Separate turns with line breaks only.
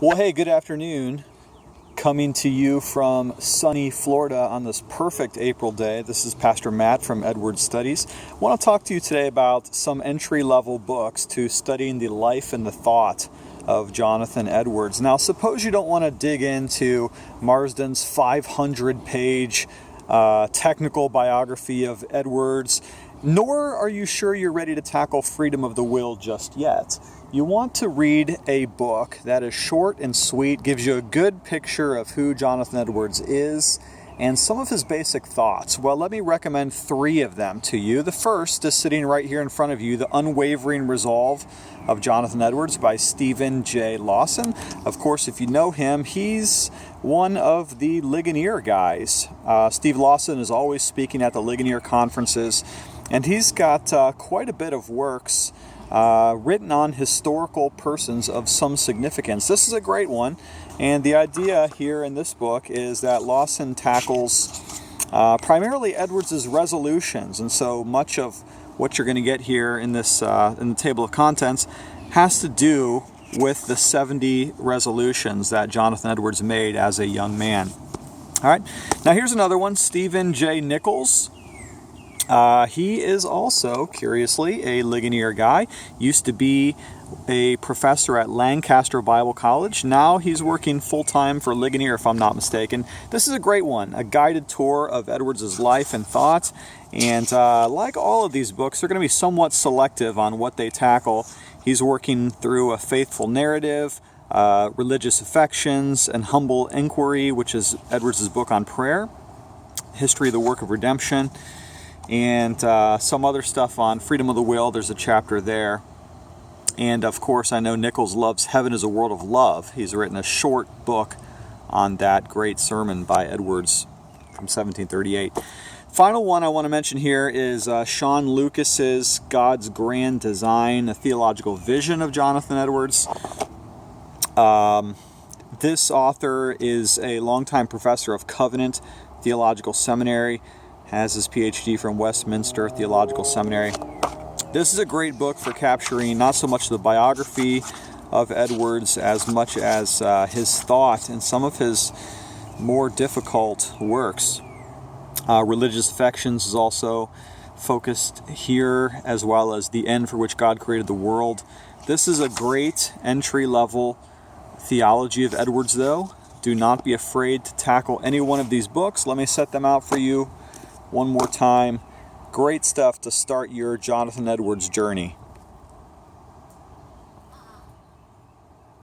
Well, hey, good afternoon. Coming to you from sunny Florida on this perfect April day. This is Pastor Matt from Edwards Studies. I want to talk to you today about some entry-level books to studying the life and the thought of Jonathan Edwards. Now, suppose you don't want to dig into Marsden's 500-page technical biography of Edwards, nor are you sure you're ready to tackle freedom of the will just yet. You want to read a book that is short and sweet, gives you a good picture of who Jonathan Edwards is and some of his basic thoughts. Well, let me recommend three of them to you. The first is sitting right here in front of you, The Unwavering Resolve of Jonathan Edwards by Stephen J. Lawson. Of course, if you know him, he's one of the Ligonier guys. Steve Lawson is always speaking at the Ligonier conferences, and he's got quite a bit of works written on historical persons of some significance. This is a great one, and the idea here in this book is that Lawson tackles primarily Edwards' resolutions, and so much of what you're going to get here in this in the table of contents has to do with the 70 resolutions that Jonathan Edwards made as a young man. All right, now here's another one, Stephen J. Nichols. He is also, curiously, a Ligonier guy. Used to be a professor at Lancaster Bible College. Now he's working full-time for Ligonier, if I'm not mistaken. This is a great one, a guided tour of Edwards' life and thought. And like all of these books, they're going to be somewhat selective on what they tackle. He's working through a faithful narrative, religious affections, and humble inquiry, which is Edwards' book on prayer, history of the work of redemption, and some other stuff on freedom of the will. There's a chapter there. And of course, I know Nichols loves Heaven is a World of Love. He's written a short book on that great sermon by Edwards from 1738. Final one I want to mention here is Sean Lucas's God's Grand Design, a theological vision of Jonathan Edwards. This author is a longtime professor of Covenant Theological Seminary, has his PhD from Westminster Theological Seminary. This is a great book for capturing not so much the biography of Edwards as much as his thought and some of his more difficult works. Religious Affections is also focused here, as well as The End for Which God Created the World. This is a great entry-level theology of Edwards, though. Do not be afraid to tackle any one of these books. Let me set them out for you one more time. Great stuff to start your Jonathan Edwards journey.